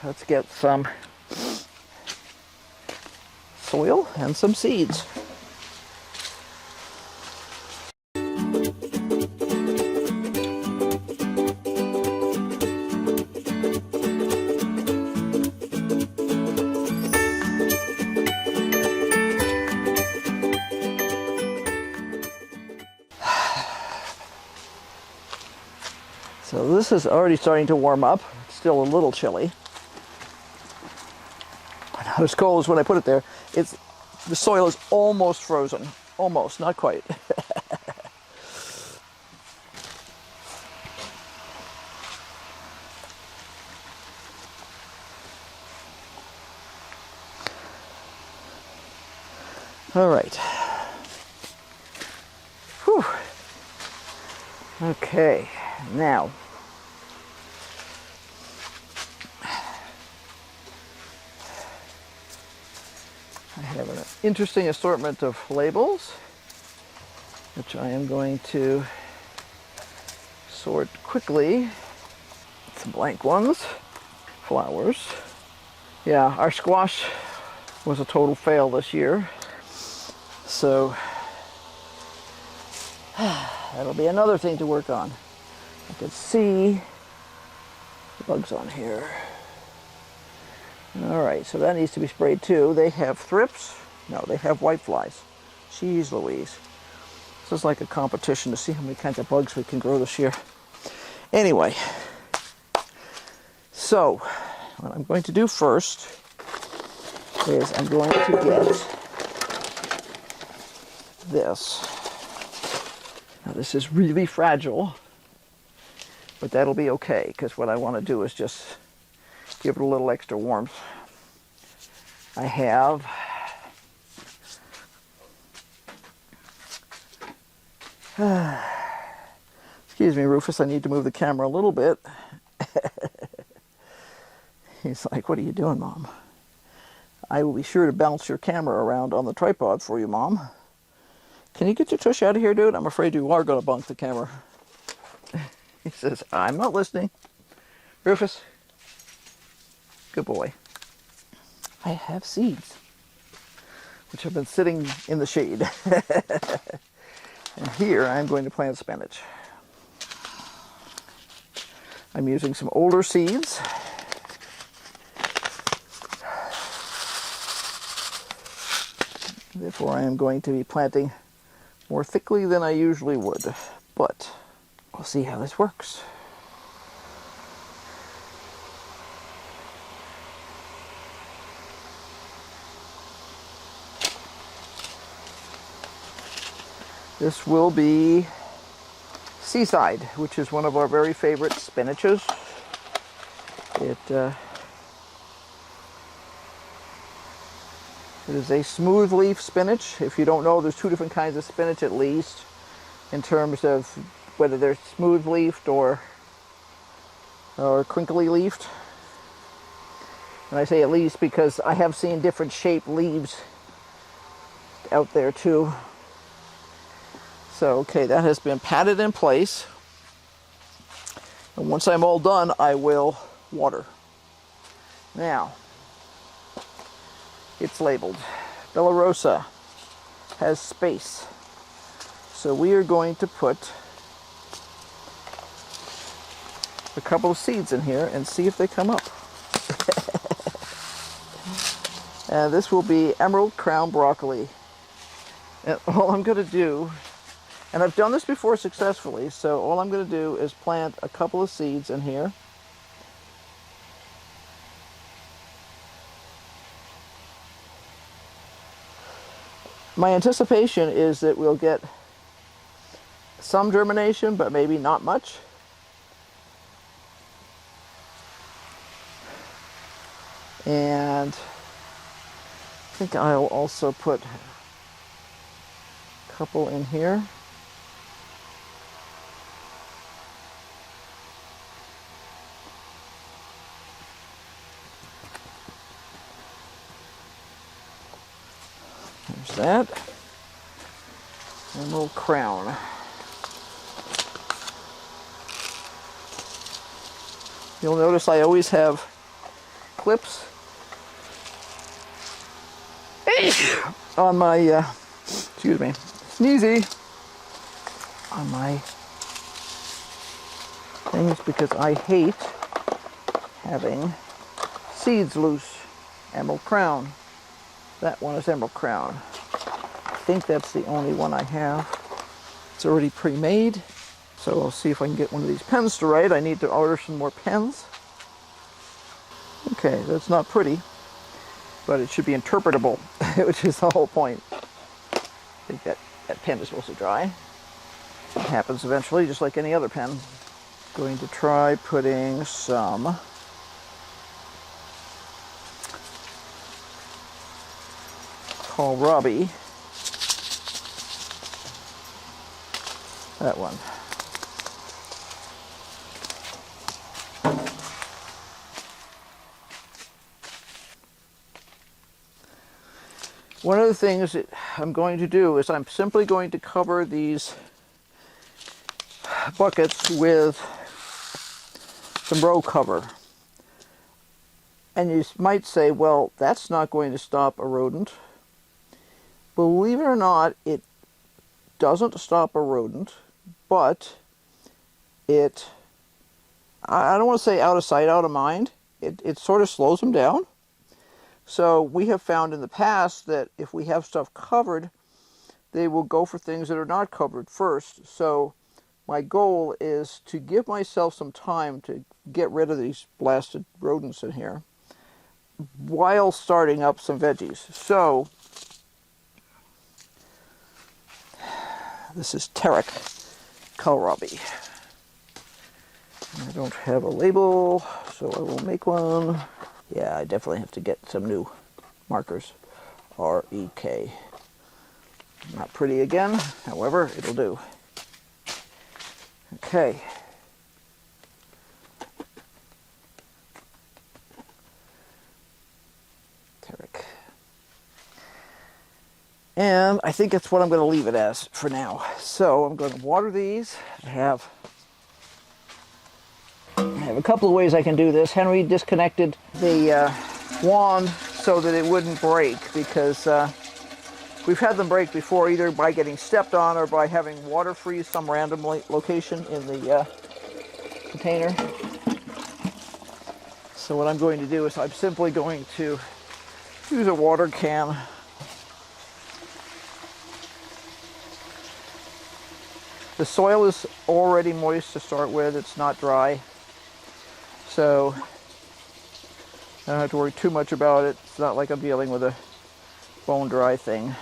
Let's get some soil and some seeds. So this is already starting to warm up. It's still a little chilly. Not as cold as when I put it there. The soil is almost frozen. Almost, not quite. All right. Whew. Okay, now. I have an interesting assortment of labels, which I am going to sort quickly. Some blank ones. Flowers. Yeah, our squash was a total fail this year. So that'll be another thing to work on. I can see the bugs on here. All right, so that needs to be sprayed too. They have thrips. No, they have whiteflies. Jeez Louise. This is like a competition to see how many kinds of bugs we can grow this year. Anyway, so what I'm going to do first is I'm going to get this. Now this is really fragile, but that'll be okay, because what I want to do is just give it a little extra warmth. I have excuse me, Rufus, I need to move the camera a little bit. He's like, what are you doing, Mom? I will be sure to bounce your camera around on the tripod for you, Mom. Can you get your tush out of here, dude? I'm afraid you are going to bunk the camera. He says, I'm not listening. Rufus. Good boy. I have seeds, which have been sitting in the shade. And here I'm going to plant spinach. I'm using some older seeds. Therefore I am going to be planting more thickly than I usually would. But we'll see how this works. This will be Seaside, which is one of our very favorite spinaches. It is a smooth leaf spinach. If you don't know, there's two different kinds of spinach at least, in terms of whether they're smooth leafed or crinkly leafed. And I say at least because I have seen different shaped leaves out there too. So, okay, that has been patted in place. And once I'm all done, I will water. Now, it's labeled. Bella Rosa has space. So we are going to put a couple of seeds in here and see if they come up. And this will be Emerald Crown Broccoli. And all I'm going to do, and I've done this before successfully, so all I'm going to do is plant a couple of seeds in here. My anticipation is that we'll get some germination, but maybe not much. And I think I'll also put a couple in here. There's that. And a little crown. You'll notice I always have clips on my, excuse me, sneezy, on my things because I hate having seeds loose. Emerald Crown. That one is Emerald Crown. I think that's the only one I have. It's already pre-made. So I'll see if I can get one of these pens to write. I need to order some more pens. Okay, that's not pretty, but it should be interpretable, which is the whole point. I think that pen is supposed to dry. It happens eventually, just like any other pen. Going to try putting some kohlrabi. That one. One of the things that I'm going to do is I'm simply going to cover these buckets with some row cover. And you might say, well, that's not going to stop a rodent. Believe it or not, it doesn't stop a rodent, but it, I don't want to say out of sight, out of mind. It sort of slows them down. So we have found in the past that if we have stuff covered, they will go for things that are not covered first. So my goal is to give myself some time to get rid of these blasted rodents in here while starting up some veggies. So this is Tarek kohlrabi. I don't have a label, so I will make one. Yeah, I definitely have to get some new markers. R-E-K. Not pretty again, however, it'll do. Okay. Tarek. And I think that's what I'm going to leave it as for now. So I'm going to water these. I have a couple of ways I can do this. Henry disconnected the wand so that it wouldn't break because we've had them break before, either by getting stepped on or by having water freeze some random location in the container. So what I'm going to do is I'm simply going to use a water can. The soil is already moist to start with, it's not dry. So I don't have to worry too much about it. It's not like I'm dealing with a bone dry thing.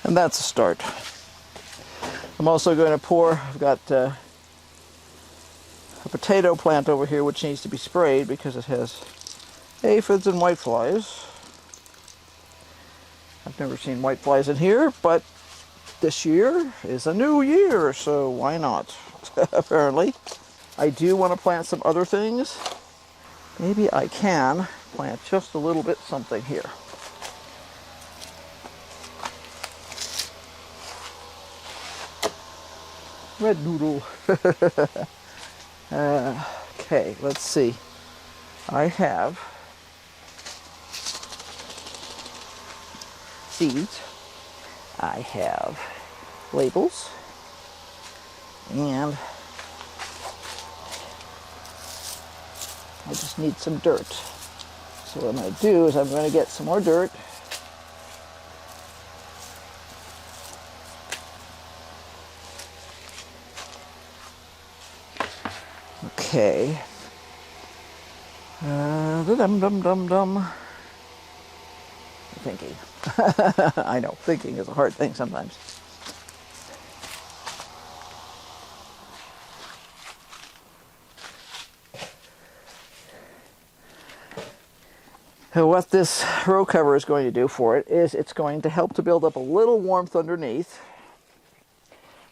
And that's a start. I'm also going to pour, I've got a potato plant over here which needs to be sprayed because it has aphids and whiteflies. I've never seen whiteflies in here, but this year is a new year, so why not? Apparently. I do want to plant some other things. Maybe I can plant just a little bit something here. Red noodle. Okay, let's see. I have seeds. I have labels. And I just need some dirt. So what I'm going to do is I'm going to get some more dirt. Okay. Thinking. I know, thinking is a hard thing sometimes. So what this row cover is going to do for it is it's going to help to build up a little warmth underneath.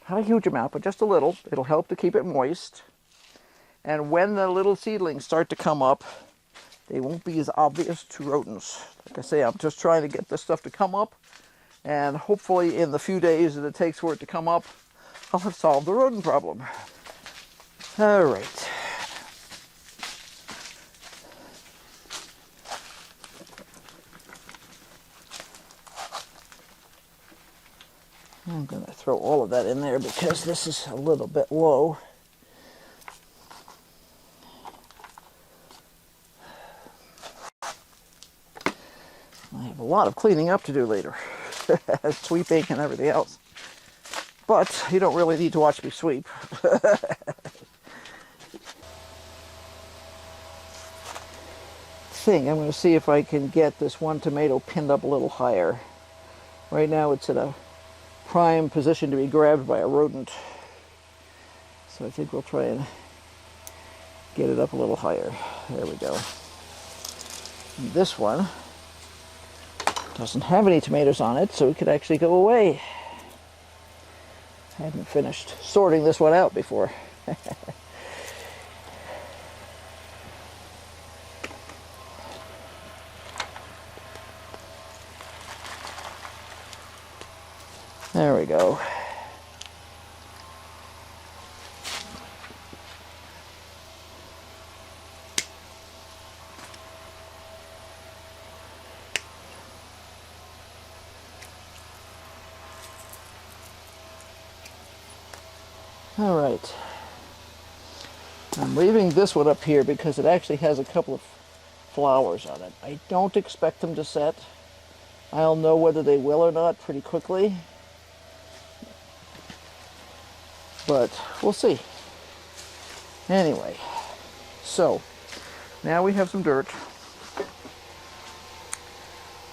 Not a huge amount, but just a little. It'll help to keep it moist. And when the little seedlings start to come up, they won't be as obvious to rodents. Like I say, I'm just trying to get this stuff to come up, and hopefully in the few days that it takes for it to come up, I'll have solved the rodent problem. All right. I'm going to throw all of that in there because this is a little bit low. I have a lot of cleaning up to do later, sweeping and everything else. But you don't really need to watch me sweep. I'm going to see if I can get this one tomato pinned up a little higher. Right now it's in a prime position to be grabbed by a rodent. So I think we'll try and get it up a little higher. There we go. And this one doesn't have any tomatoes on it, so it could actually go away. I hadn't finished sorting this one out before. There we go. All right. I'm leaving this one up here because it actually has a couple of flowers on it. I don't expect them to set. I'll know whether they will or not pretty quickly. But we'll see. Anyway, so now we have some dirt.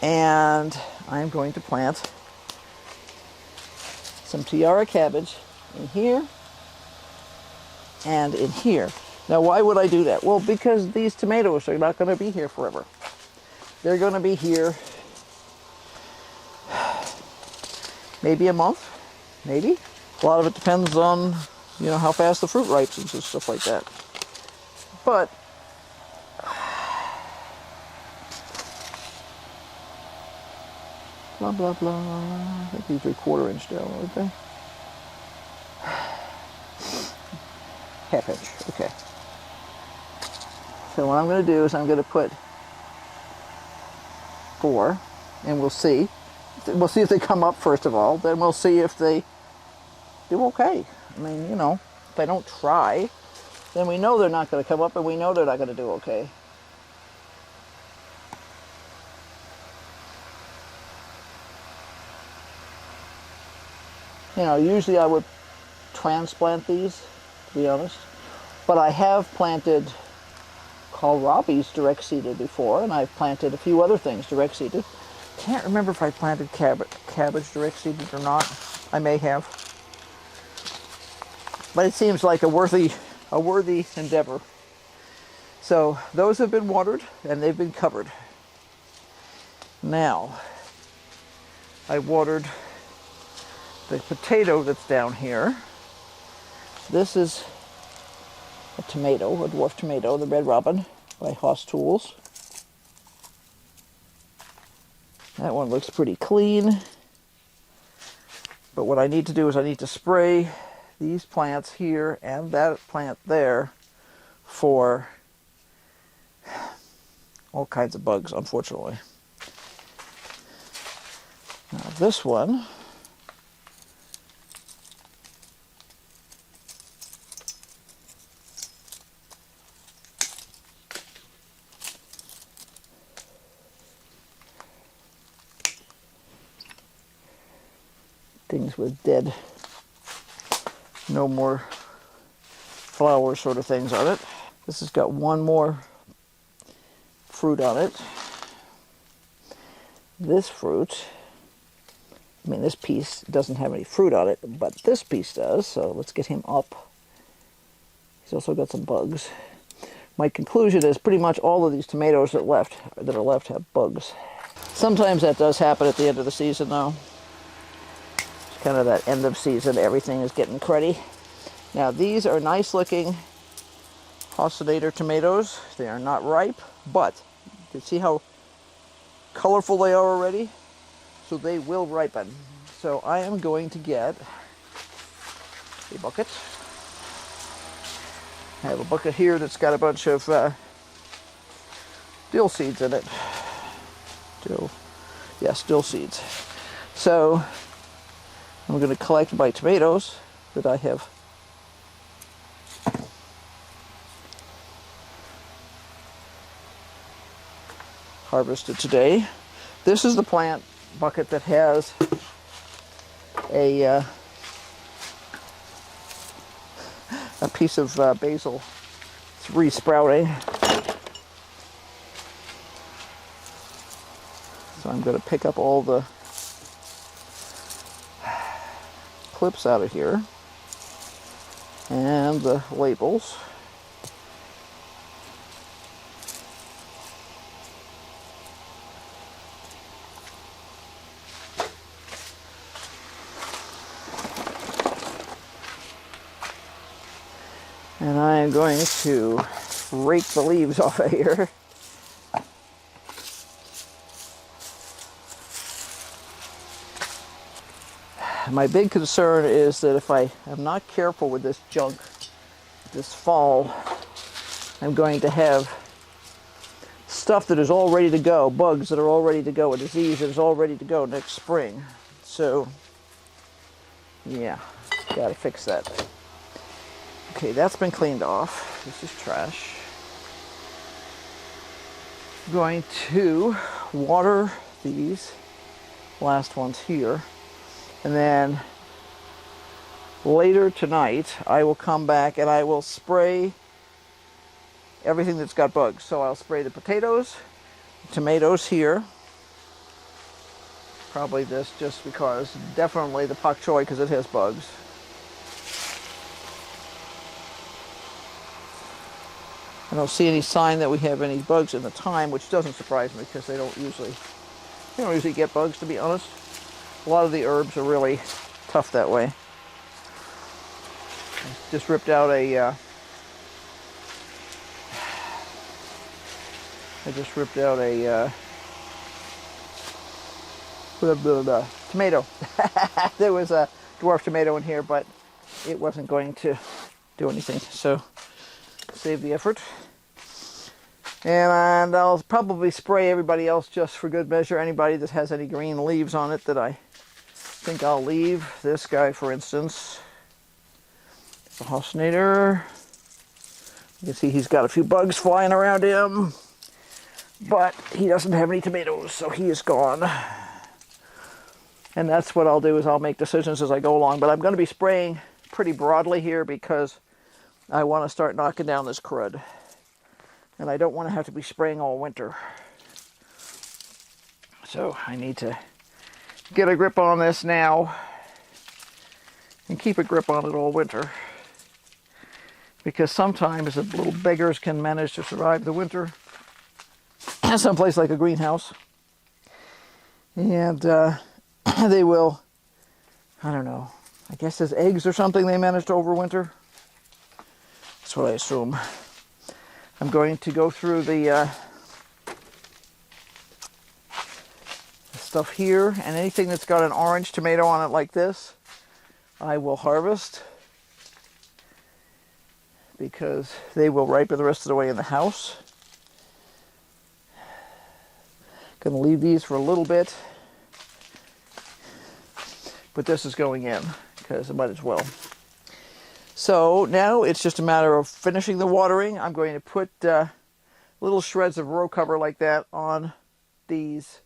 And I'm going to plant some tiara cabbage in here and in here. Now, why would I do that? Well, because these tomatoes are not going to be here forever. They're going to be here maybe a month, maybe. A lot of it depends on, you know, how fast the fruit ripens and stuff like that. But blah, blah, blah. I think these are 1/4 inch down, aren't they? Half inch, okay. So what I'm going to do is I'm going to put 4, and we'll see. We'll see if they come up first of all. Then we'll see if they do okay. I mean, you know, if they don't try, then we know they're not going to come up, and we know they're not going to do okay. You know, usually I would transplant these, to be honest. But I have planted kohlrabies direct seeded before, and I've planted a few other things direct seeded. Can't remember if I planted cabbage direct seeded or not. I may have. But it seems like a worthy endeavor. So those have been watered and they've been covered. Now, I watered the potato that's down here. This is a tomato, a dwarf tomato, the Red Robin by Haas Tools. That one looks pretty clean. But what I need to do is I need to spray these plants here and that plant there for all kinds of bugs, unfortunately. Now this one, things with dead, no more flowers sort of things on it. This has got one more fruit on it. This fruit, I mean, this piece doesn't have any fruit on it, but this piece does, so let's get him up. He's also got some bugs. my conclusion is pretty much all of these tomatoes that are left have bugs. Sometimes that does happen at the end of the season, though. It's kind of that end of season, everything is getting cruddy. Now these are nice looking Hostedater tomatoes. They are not ripe, but you can see how colorful they are already. So they will ripen. So I am going to get a bucket. I have a bucket here that's got a bunch of dill seeds in it. Dill seeds. So I'm going to collect my tomatoes that I have harvested today. This is the plant bucket that has a piece of basil. It's re-sprouting. So I'm going to pick up all the clips out of here and the labels. And I am going to rake the leaves off of here. My big concern is that if I am not careful with this junk this fall, I'm going to have stuff that is all ready to go, bugs that are all ready to go, a disease that is all ready to go next spring. So, yeah, gotta fix that. Okay, that's been cleaned off. This is trash. I'm going to water these last ones here. And then later tonight, I will come back and I will spray everything that's got bugs. So I'll spray the potatoes, tomatoes here. Probably this just because, definitely the pak choi because it has bugs. I don't see any sign that we have any bugs in the thyme, which doesn't surprise me because they don't usually get bugs, to be honest. A lot of the herbs are really tough that way. I just ripped out a tomato. There was a dwarf tomato in here, but it wasn't going to do anything, so save the effort. And I'll probably spray everybody else just for good measure. Anybody that has any green leaves on it that I think I'll leave. This guy, for instance, the Hostedater. You can see he's got a few bugs flying around him, but he doesn't have any tomatoes, so he is gone. And that's what I'll do, is I'll make decisions as I go along. But I'm going to be spraying pretty broadly here because I want to start knocking down this crud. And I don't want to have to be spraying all winter. So I need to get a grip on this now and keep a grip on it all winter. Because sometimes the little beggars can manage to survive the winter. Someplace like a greenhouse. And they will, I don't know, I guess as eggs or something they manage to overwinter. That's what I assume. I'm going to go through the stuff here, and anything that's got an orange tomato on it like this, I will harvest because they will ripen the rest of the way in the house. Going to leave these for a little bit, but this is going in because I might as well. So now it's just a matter of finishing the watering. I'm going to put little shreds of row cover like that on these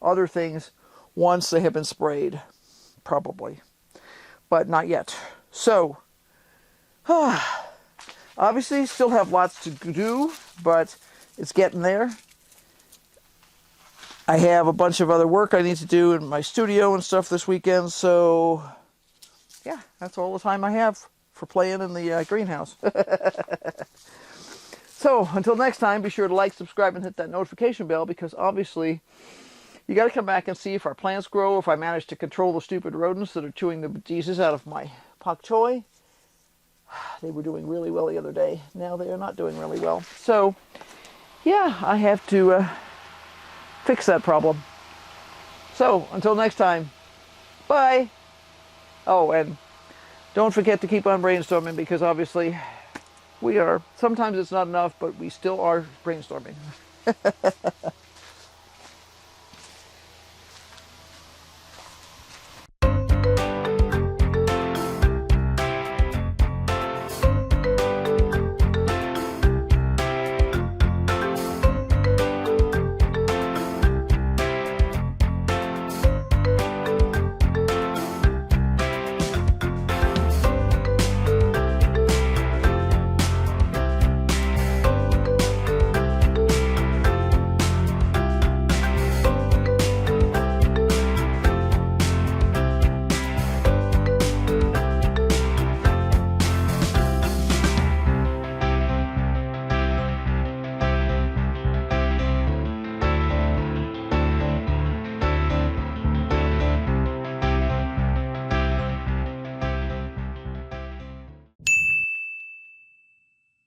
other things once they have been sprayed, probably, but not yet. So, obviously still have lots to do, but it's getting there. I have a bunch of other work I need to do in my studio and stuff this weekend, so yeah, that's all the time I have for playing in the greenhouse. So until next time, be sure to like, subscribe, and hit that notification bell, because obviously you got to come back and see if our plants grow, if I manage to control the stupid rodents that are chewing the bejesus out of my pak choi. They were doing really well the other day. Now they are not doing really well. So, yeah, I have to fix that problem. So, until next time, bye. Oh, and don't forget to keep on brainstorming, because obviously we are, sometimes it's not enough, but we still are brainstorming.